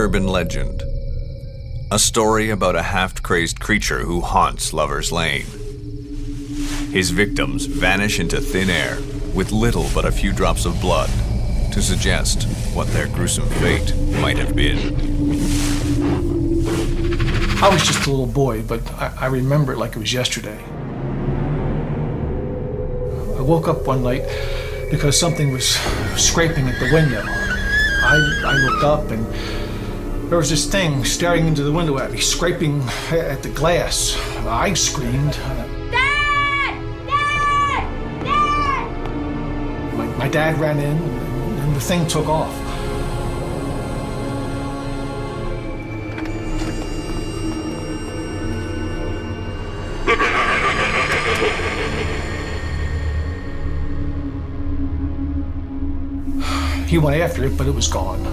urban legend. A story about a half-crazed creature who haunts Lover's Lane. His victims vanish into thin air with little but a few drops of blood to suggest what their gruesome fate might have been. I was just a little boy, but I remember it like it was yesterday. I woke up one night because something was scraping at the window. I looked up and there was this thing staring into the window at me, scraping at the glass. I screamed. Dad! Dad! Dad! My dad ran in and the thing took off. He went after it, but it was gone.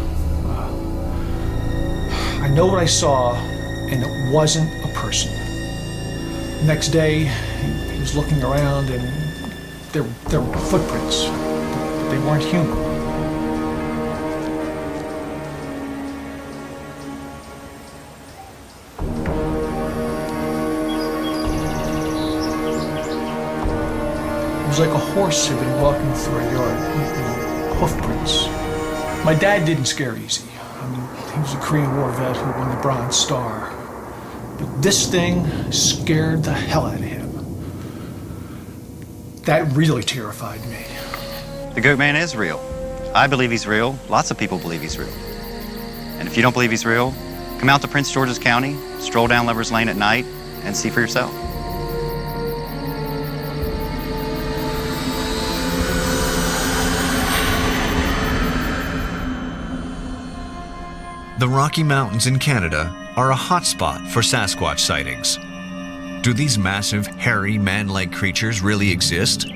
I know what I saw, and it wasn't a person. Next day, he was looking around, and there were footprints. They weren't human. It was like a horse had been walking through a yard. Hoof prints. My dad didn't scare easy. I mean, he was a Korean War vet who won the Bronze Star. But this thing scared the hell out of him. That really terrified me. The Goat Man is real. I believe he's real. Lots of people believe he's real. And if you don't believe he's real, come out to Prince George's County, stroll down Lover's Lane at night, and see for yourself. The Rocky Mountains in Canada are a hotspot for Sasquatch sightings. Do these massive, hairy, man-like creatures really exist?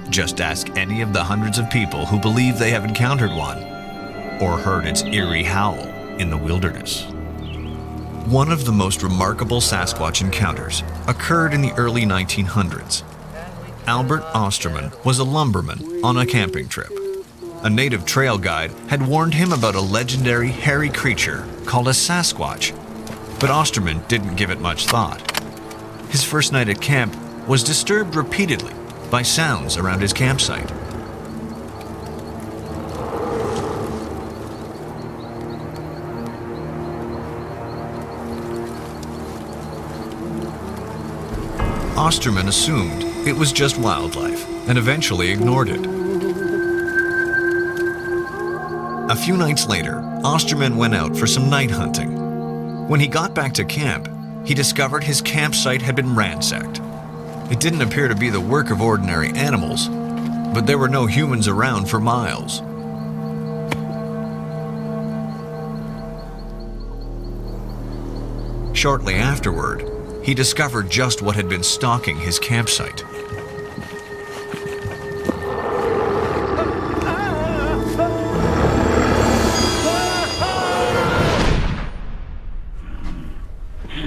Just ask any of the hundreds of people who believe they have encountered one or heard its eerie howl in the wilderness. One of the most remarkable Sasquatch encounters occurred in the early 1900s. Albert Osterman was a lumberman on a camping trip. A native trail guide had warned him about a legendary hairy creature called a Sasquatch, but Osterman didn't give it much thought. His first night at camp was disturbed repeatedly by sounds around his campsite. Osterman assumed it was just wildlife and eventually ignored it. A few nights later, Osterman went out for some night hunting. When he got back to camp, he discovered his campsite had been ransacked. It didn't appear to be the work of ordinary animals, but there were no humans around for miles. Shortly afterward, he discovered just what had been stalking his campsite.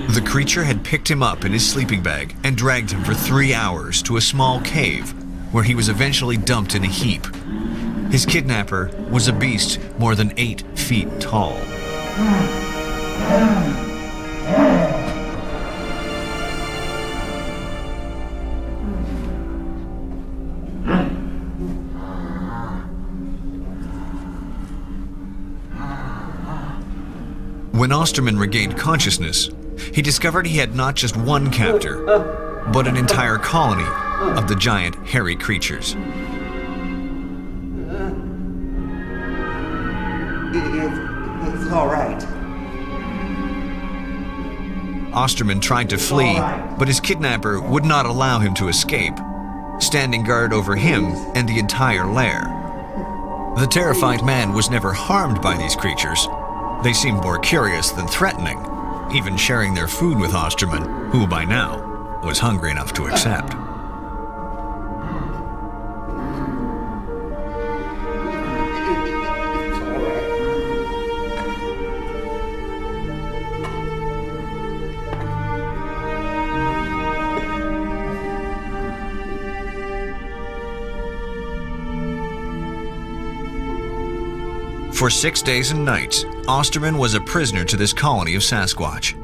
The creature had picked him up in his sleeping bag and dragged him for 3 hours to a small cave where he was eventually dumped in a heap. His kidnapper was a beast more than 8 feet tall. When Osterman regained consciousness, he discovered he had not just one captor, but an entire colony of the giant hairy creatures. It's all right. Osterman tried to flee, but his kidnapper would not allow him to escape, standing guard over him and the entire lair. The terrified man was never harmed by these creatures. They seemed more curious than threatening, even sharing their food with Osterman, who by now was hungry enough to accept. For 6 days and nights, Osterman was a prisoner to this colony of Sasquatch.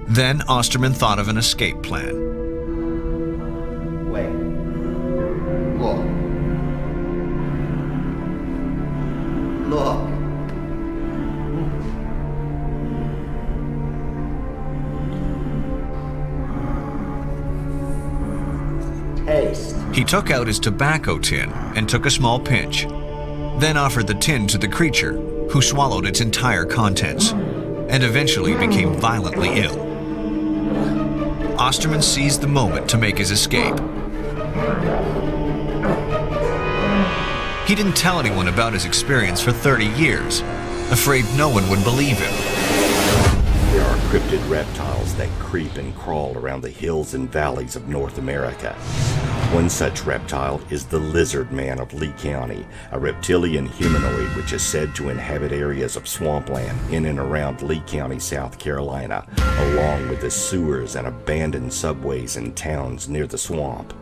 Then Osterman thought of an escape plan. Wait. Look. Look. Taste. He took out his tobacco tin and took a small pinch, then offered the tin to the creature, who swallowed its entire contents and eventually became violently ill. Osterman seized the moment to make his escape. He didn't tell anyone about his experience for 30 years, afraid no one would believe him. There are cryptid reptiles that creep and crawl around the hills and valleys of North America. One such reptile is the lizard man of Lee County, a reptilian humanoid which is said to inhabit areas of swampland in and around Lee County, South Carolina, along with the sewers and abandoned subways and towns near the swamp.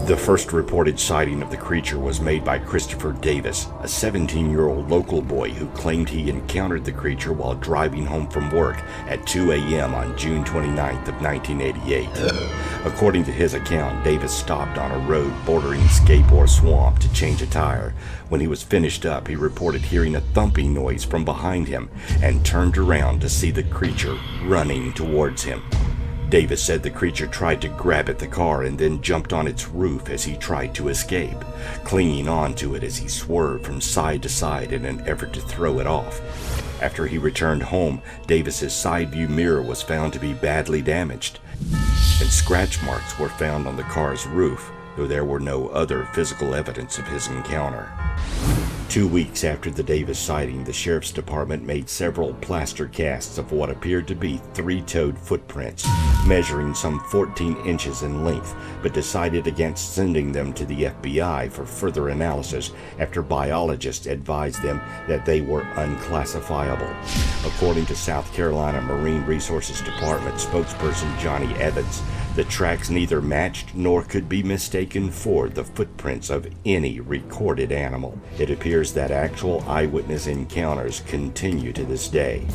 The first reported sighting of the creature was made by Christopher Davis, a 17-year-old local boy who claimed he encountered the creature while driving home from work at 2 a.m. on June 29th of 1988. According to his account, Davis stopped on a road bordering Skapor Swamp to change a tire. When he was finished up, he reported hearing a thumping noise from behind him and turned around to see the creature running towards him. Davis said the creature tried to grab at the car and then jumped on its roof as he tried to escape, clinging on to it as he swerved from side to side in an effort to throw it off. After he returned home, Davis's side view mirror was found to be badly damaged, and scratch marks were found on the car's roof, though there were no other physical evidence of his encounter. 2 weeks after the Davis sighting, the Sheriff's Department made several plaster casts of what appeared to be three-toed footprints, measuring some 14 inches in length, but decided against sending them to the FBI for further analysis after biologists advised them that they were unclassifiable. According to South Carolina Marine Resources Department spokesperson Johnny Evans, the tracks neither matched nor could be mistaken for the footprints of any recorded animal. It appears that actual eyewitness encounters continue to this day.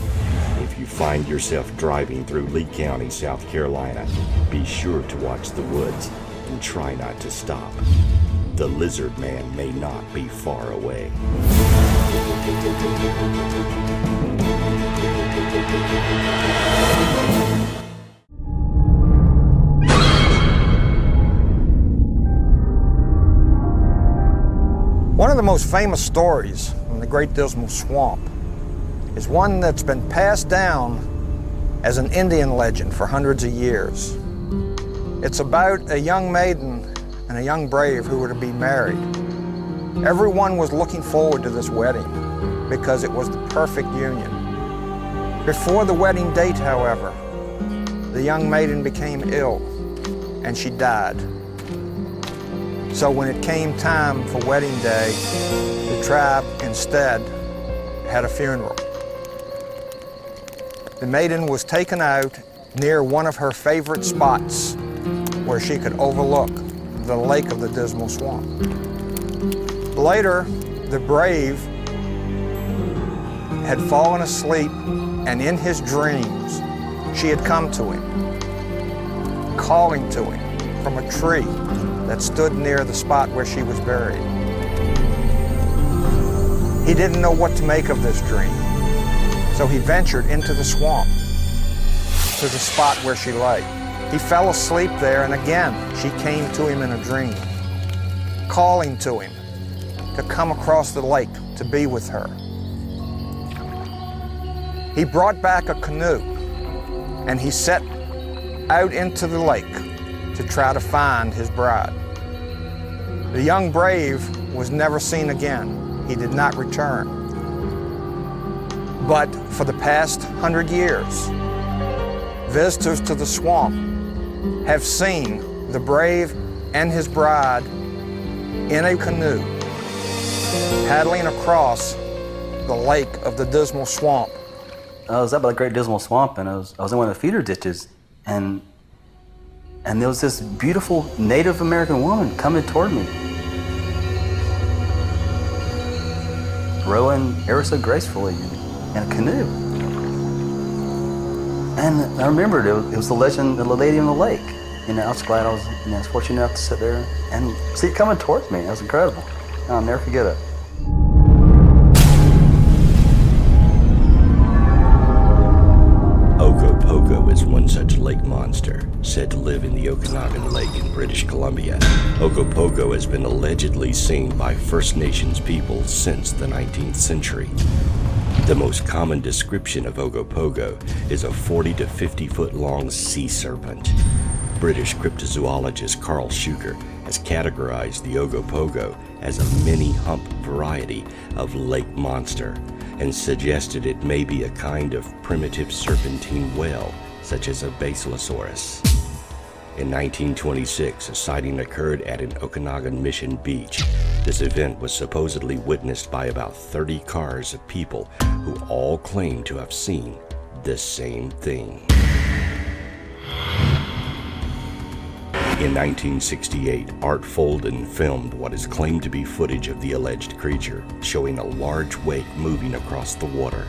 If you find yourself driving through Lee County, South Carolina, be sure to watch the woods and try not to stop. The lizard man may not be far away. One of the most famous stories from the Great Dismal Swamp is one that's been passed down as an Indian legend for hundreds of years. It's about a young maiden and a young brave who were to be married. Everyone was looking forward to this wedding because it was the perfect union. Before the wedding date, however, the young maiden became ill and she died. So when it came time for wedding day, the tribe instead had a funeral. The maiden was taken out near one of her favorite spots where she could overlook the lake of the Dismal Swamp. Later, the brave had fallen asleep, and in his dreams, she had come to him, calling to him from a tree that stood near the spot where she was buried. He didn't know what to make of this dream, so he ventured into the swamp to the spot where she lay. He fell asleep there, and again she came to him in a dream, calling to him to come across the lake to be with her. He brought back a canoe, and he set out into the lake to try to find his bride. The young brave was never seen again. He did not return. But for the past 100 years, visitors to the swamp have seen the brave and his bride in a canoe paddling across the lake of the Dismal Swamp. I was up by the Great Dismal Swamp, and I was in one of the feeder ditches, and there was this beautiful Native American woman coming toward me. rowing ever so gracefully in a canoe. And I remembered it was the legend of the lady in the lake. You know, I was glad I was fortunate enough to sit there and see it coming towards me. It was incredible. I'll never forget it. Ogopogo is one such lake monster, said to live in the Okanagan Lake in British Columbia. Ogopogo has been allegedly seen by First Nations people since the 19th century. The most common description of Ogopogo is a 40 to 50 foot long sea serpent. British cryptozoologist Carl Schuker has categorized the Ogopogo as a mini-hump variety of lake monster and suggested it may be a kind of primitive serpentine whale, such as a Basilosaurus. In 1926, a sighting occurred at an Okanagan Mission beach. This event was supposedly witnessed by about 30 cars of people who all claimed to have seen the same thing. In 1968, Art Folden filmed what is claimed to be footage of the alleged creature, showing a large wake moving across the water.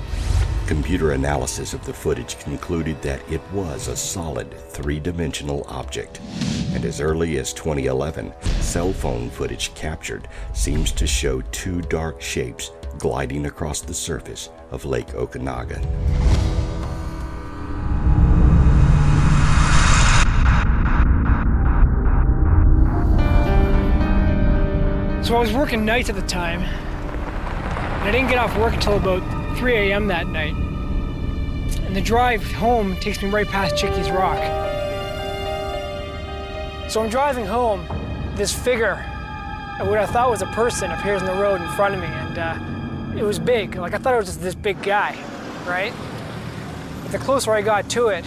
Computer analysis of the footage concluded that it was a solid three-dimensional object. And as early as 2011, cell phone footage captured seems to show two dark shapes gliding across the surface of Lake Okanagan. So I was working nights at the time, and I didn't get off work until about 3 a.m. that night. And the drive home takes me right past Chickies Rock. So I'm driving home, this figure, what I thought was a person, appears in the road in front of me, and it was big. Like, I thought it was just this big guy, right? But the closer I got to it,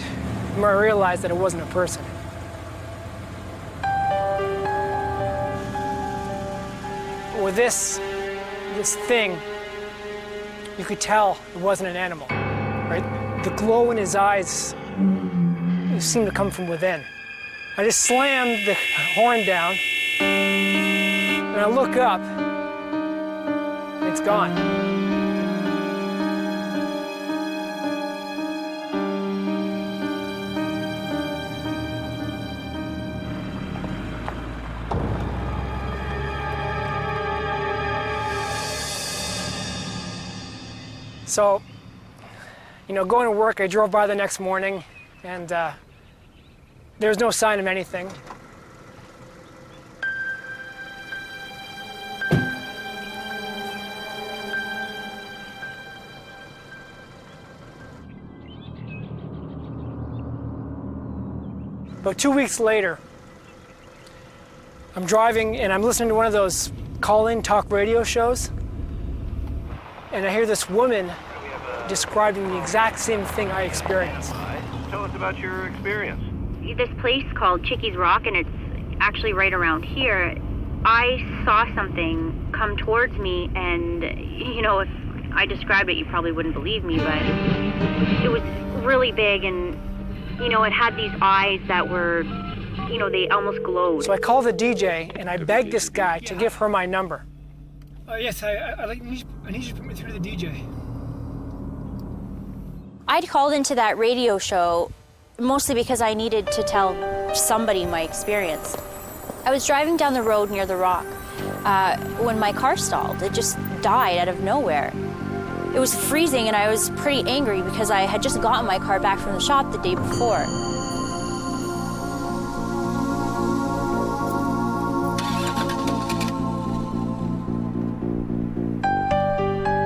the more I realized that it wasn't a person. With this thing, you could tell it wasn't an animal, right? The glow in his eyes seemed to come from within. I just slammed the horn down, and I look up, and it's gone. So, going to work, I drove by the next morning, and there was no sign of anything. About 2 weeks later, I'm driving and I'm listening to one of those call-in talk radio shows, and I hear this woman describing the exact same thing I experienced. Tell us about your experience. This place called Chickies Rock, and it's actually right around here. I saw something come towards me, and if I described it, you probably wouldn't believe me, but it was really big, and it had these eyes that were, they almost glowed. So I called the DJ, and I begged this guy to give her my number. Yes, I need you to put me through to the DJ. I'd called into that radio show mostly because I needed to tell somebody my experience. I was driving down the road near the rock when my car stalled. It just died out of nowhere. It was freezing, and I was pretty angry because I had just gotten my car back from the shop the day before.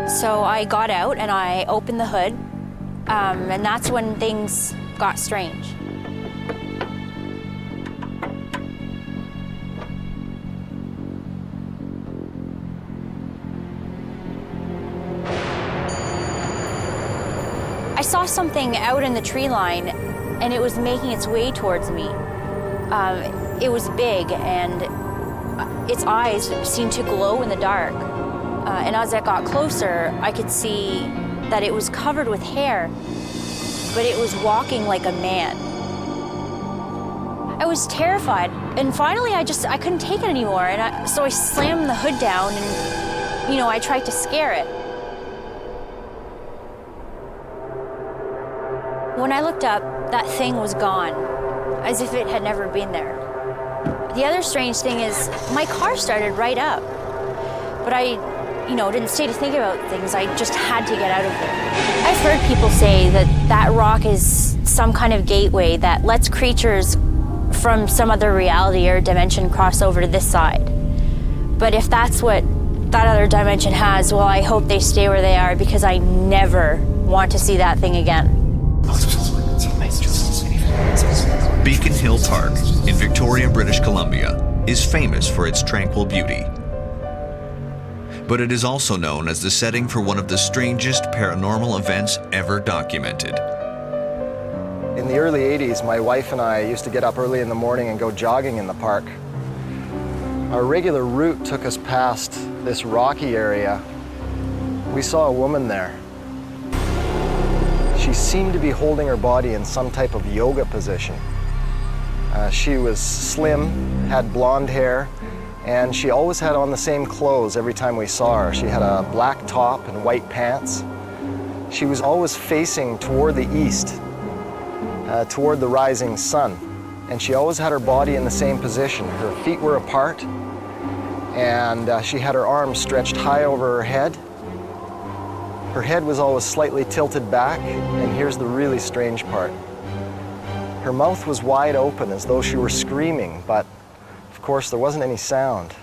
So I got out and I opened the hood, and that's when things got strange. I saw something out in the tree line, and it was making its way towards me. It was big, and its eyes seemed to glow in the dark. And as I got closer, I could see that it was covered with hair, but it was walking like a man. I was terrified, and finally I couldn't take it anymore, and so I slammed the hood down, and I tried to scare it. When I looked up, that thing was gone, as if it had never been there. The other strange thing is my car started right up, but I didn't stay to think about things. I just had to get out of there. I've heard people say that that rock is some kind of gateway that lets creatures from some other reality or dimension cross over to this side. But if that's what that other dimension has, well, I hope they stay where they are, because I never want to see that thing again. Beacon Hill Park in Victoria, British Columbia is famous for its tranquil beauty. But it is also known as the setting for one of the strangest paranormal events ever documented. In the early 80s, my wife and I used to get up early in the morning and go jogging in the park. Our regular route took us past this rocky area. We saw a woman there. She seemed to be holding her body in some type of yoga position. She was slim, had blonde hair, and she always had on the same clothes every time we saw her. She had a black top and white pants. She was always facing toward the east, toward the rising sun. And she always had her body in the same position. Her feet were apart, and she had her arms stretched high over her head. Her head was always slightly tilted back, and here's the really strange part. Her mouth was wide open as though she were screaming, but of course there wasn't any sound.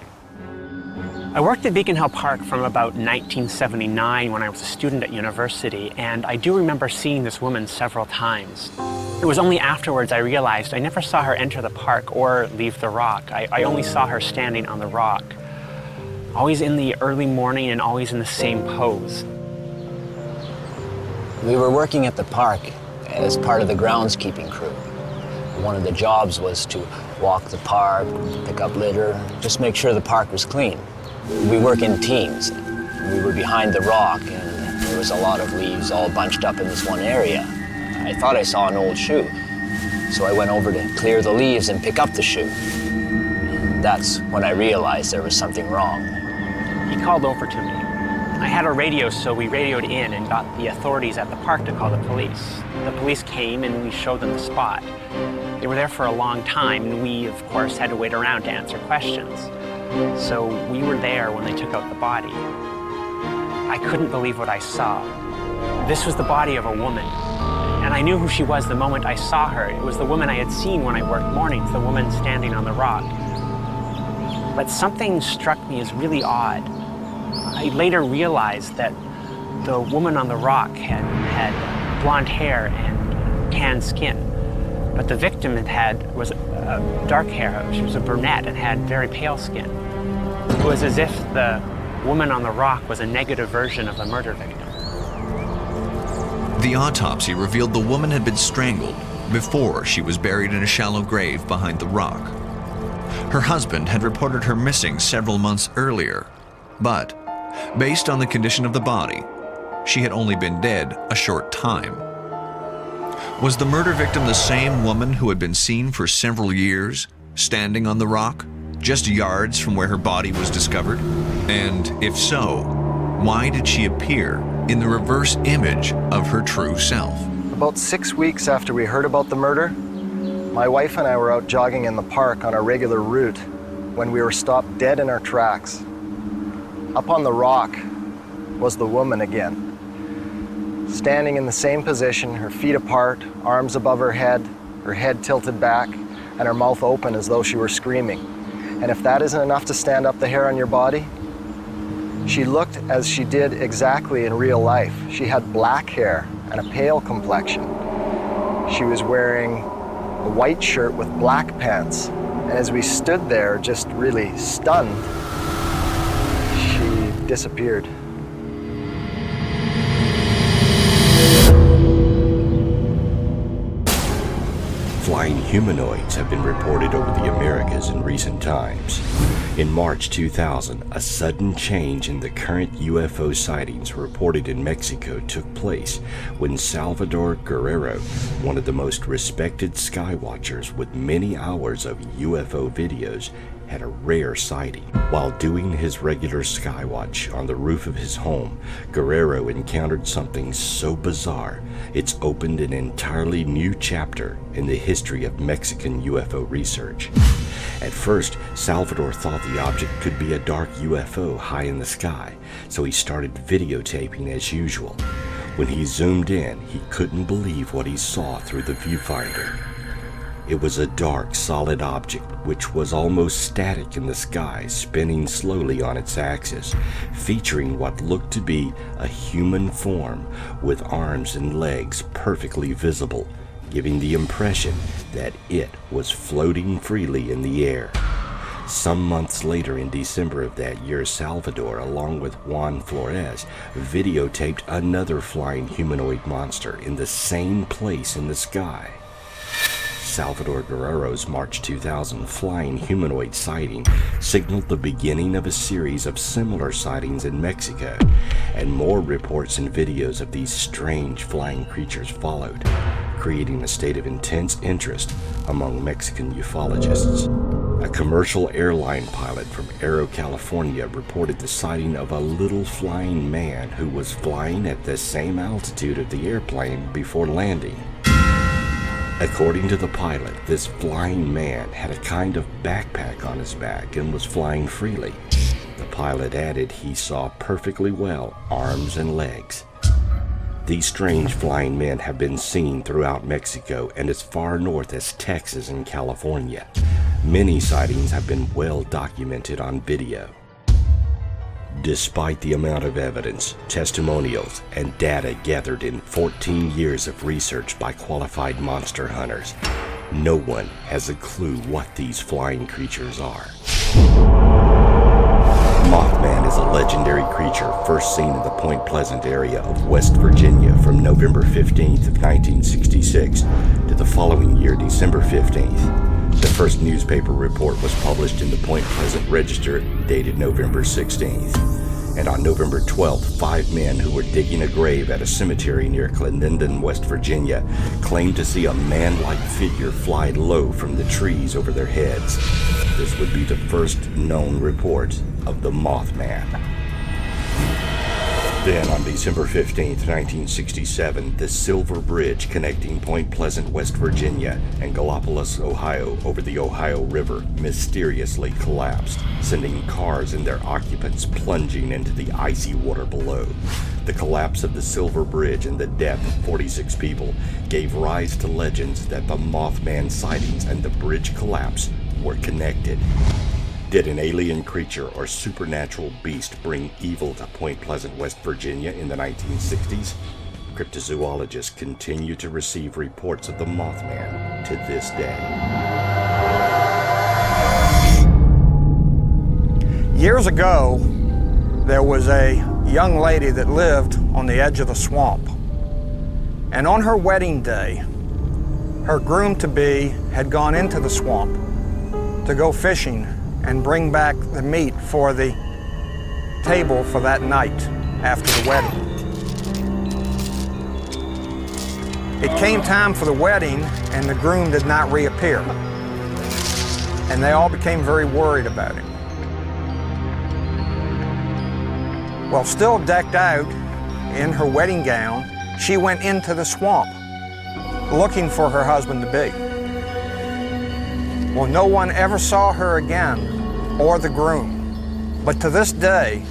I worked at Beacon Hill Park from about 1979 when I was a student at university, and I do remember seeing this woman several times. It was only afterwards I realized I never saw her enter the park or leave the rock. I only saw her standing on the rock, always in the early morning and always in the same pose. We were working at the park as part of the groundskeeping crew. One of the jobs was to walk the park, pick up litter, just make sure the park was clean. We work in teams. We were behind the rock, and there was a lot of leaves all bunched up in this one area. I thought I saw an old shoe, so I went over to clear the leaves and pick up the shoe. And that's when I realized there was something wrong. He called over to me. I had a radio, so we radioed in and got the authorities at the park to call the police. The police came and we showed them the spot. They were there for a long time, and we, of course, had to wait around to answer questions. So we were there when they took out the body. I couldn't believe what I saw. This was the body of a woman, and I knew who she was the moment I saw her. It was the woman I had seen when I worked mornings, the woman standing on the rock. But something struck me as really odd. I later realized that the woman on the rock had blonde hair and tan skin, but the victim was dark hair. She was a brunette and had very pale skin. It was as if the woman on the rock was a negative version of the murder victim. The autopsy revealed the woman had been strangled before she was buried in a shallow grave behind the rock. Her husband had reported her missing several months earlier, but based on the condition of the body, she had only been dead a short time. Was the murder victim the same woman who had been seen for several years, standing on the rock, just yards from where her body was discovered? And if so, why did she appear in the reverse image of her true self? About 6 weeks after we heard about the murder, my wife and I were out jogging in the park on our regular route when we were stopped dead in our tracks. Up on the rock was the woman again, standing in the same position, her feet apart, arms above her head tilted back, and her mouth open as though she were screaming. And if that isn't enough to stand up the hair on your body, she looked as she did exactly in real life. She had black hair and a pale complexion. She was wearing a white shirt with black pants. And as we stood there, just really stunned, she disappeared. Flying humanoids have been reported over the Americas in recent times. In March 2000, a sudden change in the current UFO sightings reported in Mexico took place when Salvador Guerrero, one of the most respected skywatchers with many hours of UFO videos, had a rare sighting. While doing his regular skywatch on the roof of his home, Guerrero encountered something so bizarre, it's opened an entirely new chapter in the history of Mexican UFO research. At first, Salvador thought the object could be a dark UFO high in the sky, so he started videotaping as usual. When he zoomed in, he couldn't believe what he saw through the viewfinder. It was a dark, solid object which was almost static in the sky, spinning slowly on its axis, featuring what looked to be a human form with arms and legs perfectly visible, giving the impression that it was floating freely in the air. Some months later, in December of that year, Salvador, along with Juan Flores, videotaped another flying humanoid monster in the same place in the sky. Salvador Guerrero's March 2000 flying humanoid sighting signaled the beginning of a series of similar sightings in Mexico, and more reports and videos of these strange flying creatures followed, creating a state of intense interest among Mexican ufologists. A commercial airline pilot from Aero, California reported the sighting of a little flying man who was flying at the same altitude of the airplane before landing. According to the pilot, this flying man had a kind of backpack on his back and was flying freely. The pilot added he saw perfectly well arms and legs. These strange flying men have been seen throughout Mexico and as far north as Texas and California. Many sightings have been well documented on video. Despite the amount of evidence, testimonials, and data gathered in 14 years of research by qualified monster hunters, no one has a clue what these flying creatures are. Mothman is a legendary creature first seen in the Point Pleasant area of West Virginia from November 15th of 1966 to the following year, December 15th. The first newspaper report was published in the Point Pleasant Register, dated November 16th. And on November 12th, 5 men who were digging a grave at a cemetery near Clendenin, West Virginia, claimed to see a man-like figure fly low from the trees over their heads. This would be the first known report of the Mothman. Then, on December 15th, 1967, the Silver Bridge connecting Point Pleasant, West Virginia, and Gallipolis, Ohio, over the Ohio River mysteriously collapsed, sending cars and their occupants plunging into the icy water below. The collapse of the Silver Bridge and the death of 46 people gave rise to legends that the Mothman sightings and the bridge collapse were connected. Did an alien creature or supernatural beast bring evil to Point Pleasant, West Virginia in the 1960s? Cryptozoologists continue to receive reports of the Mothman to this day. Years ago, there was a young lady that lived on the edge of the swamp. And on her wedding day, her groom-to-be had gone into the swamp to go fishing and bring back the meat for the table for that night after the wedding. It came time for the wedding and the groom did not reappear. And they all became very worried about him. Well, still decked out in her wedding gown, she went into the swamp looking for her husband-to-be. Well, no one ever saw her again, or the groom. But to this day,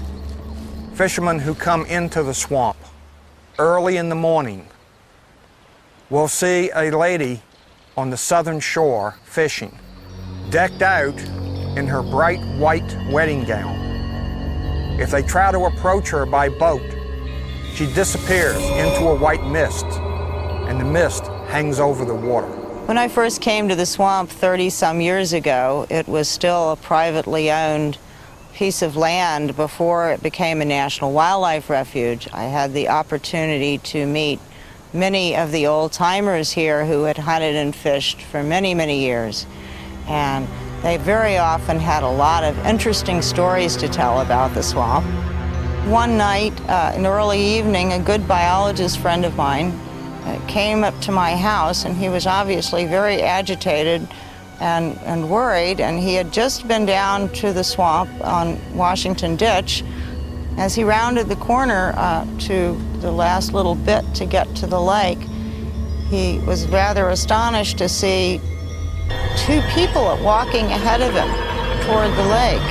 fishermen who come into the swamp early in the morning will see a lady on the southern shore fishing, decked out in her bright white wedding gown. If they try to approach her by boat, she disappears into a white mist, and the mist hangs over the water. When I first came to the swamp 30-some years ago, it was still a privately owned piece of land before it became a national wildlife refuge. I had the opportunity to meet many of the old-timers here who had hunted and fished for many, many years. And they very often had a lot of interesting stories to tell about the swamp. One night, in the early evening, a good biologist friend of mine came up to my house, and he was obviously very agitated and worried, and he had just been down to the swamp on Washington Ditch. As he rounded the corner to the last little bit to get to the lake, he was rather astonished to see two people walking ahead of him toward the lake.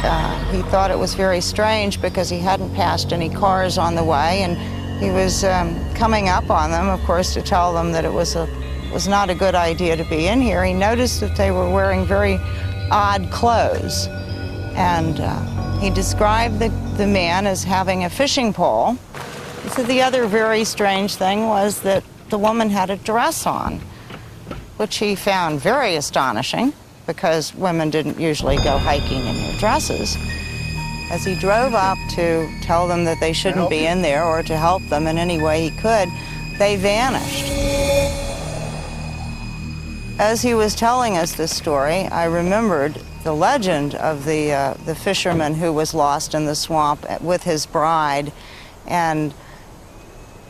He thought it was very strange because he hadn't passed any cars on the way, and he was coming up on them, of course, to tell them that it was not a good idea to be in here. He noticed that they were wearing very odd clothes, and he described the man as having a fishing pole. So the other very strange thing was that the woman had a dress on, which he found very astonishing because women didn't usually go hiking in their dresses. As he drove up to tell them that they shouldn't be in there or to help them in any way he could, they vanished. As he was telling us this story, I remembered the legend of the fisherman who was lost in the swamp with his bride, and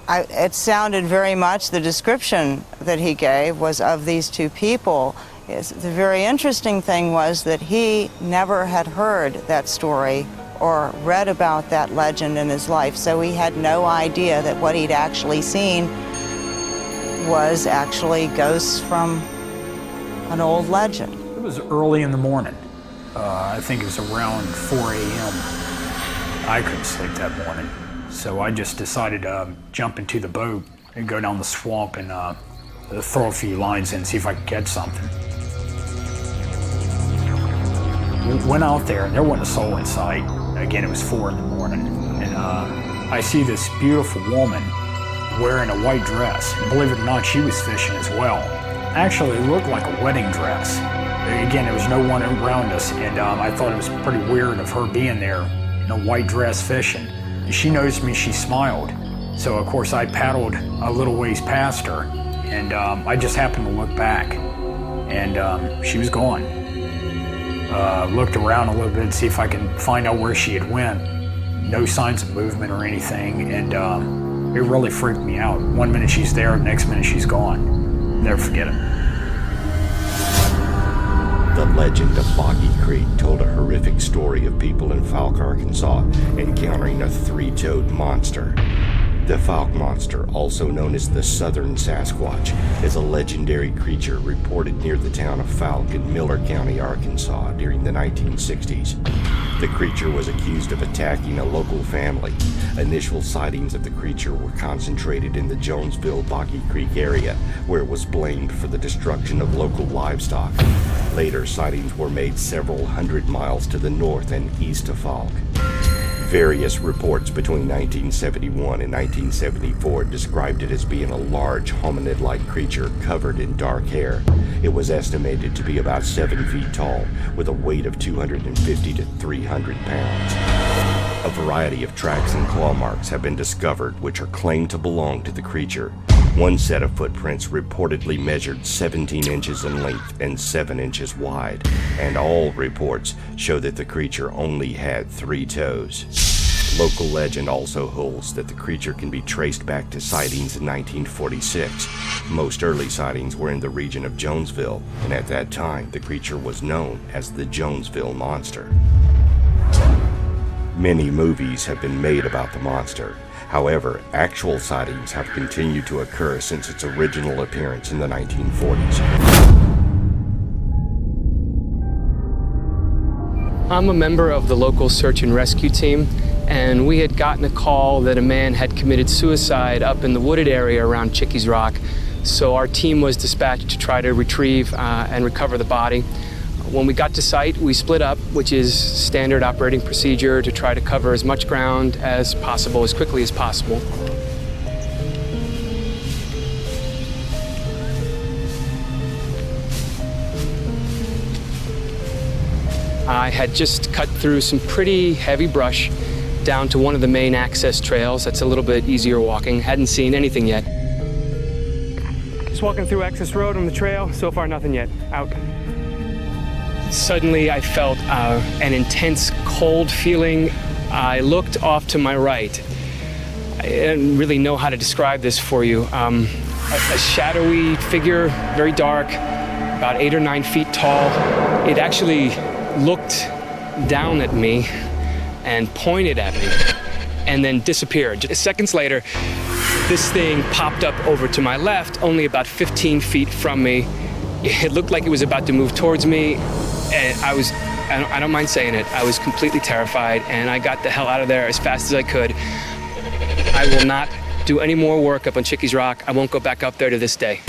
it sounded very much, the description that he gave was of these two people. The very interesting thing was that he never had heard that story or read about that legend in his life, so he had no idea that what he'd actually seen was actually ghosts from an old legend. It was early in the morning. I think it was around 4 a.m. I couldn't sleep that morning, so I just decided to jump into the boat and go down the swamp and throw a few lines in and see if I could catch something. Went out there, and there wasn't a soul in sight. Again, it was 4 in the morning, and I see this beautiful woman wearing a white dress. And believe it or not, she was fishing as well. Actually, it looked like a wedding dress. Again, there was no one around us, and I thought it was pretty weird of her being there in a white dress fishing. And she noticed me, she smiled. So, of course, I paddled a little ways past her, and I just happened to look back, and she was gone. Looked around a little bit to see if I can find out where she had went. No signs of movement or anything, and it really freaked me out. One minute she's there, the next minute she's gone. Never forget it. The legend of Boggy Creek told a horrific story of people in Falk, Arkansas, encountering a three-toed monster. The Falk monster, also known as the Southern Sasquatch, is a legendary creature reported near the town of Falk in Miller County, Arkansas during the 1960s. The creature was accused of attacking a local family. Initial sightings of the creature were concentrated in the Jonesville Boggy Creek area, where it was blamed for the destruction of local livestock. Later sightings were made several hundred miles to the north and east of Falk. Various reports between 1971 and 1974 described it as being a large hominid-like creature covered in dark hair. It was estimated to be about 7 feet tall, with a weight of 250 to 300 pounds. A variety of tracks and claw marks have been discovered which are claimed to belong to the creature. One set of footprints reportedly measured 17 inches in length and 7 inches wide, and all reports show that the creature only had 3 toes. Local legend also holds that the creature can be traced back to sightings in 1946. Most early sightings were in the region of Jonesville, and at that time the creature was known as the Jonesville Monster. Many movies have been made about the monster. However, actual sightings have continued to occur since its original appearance in the 1940s. I'm a member of the local search and rescue team, and we had gotten a call that a man had committed suicide up in the wooded area around Chickies Rock. So our team was dispatched to try to retrieve and recover the body. When we got to site, we split up, which is standard operating procedure to try to cover as much ground as possible, as quickly as possible. I had just cut through some pretty heavy brush down to one of the main access trails. That's a little bit easier walking. Hadn't seen anything yet. Just walking through access road on the trail. So far, nothing yet. Out. Suddenly, I felt an intense cold feeling. I looked off to my right. I didn't really know how to describe this for you. A shadowy figure, very dark, about 8 or 9 feet tall. It actually looked down at me and pointed at me and then disappeared. Just seconds later, this thing popped up over to my left, only about 15 feet from me. It looked like it was about to move towards me, and I don't mind saying it, I was completely terrified, and I got the hell out of there as fast as I could. I will not do any more work up on Chickies Rock. I won't go back up there to this day.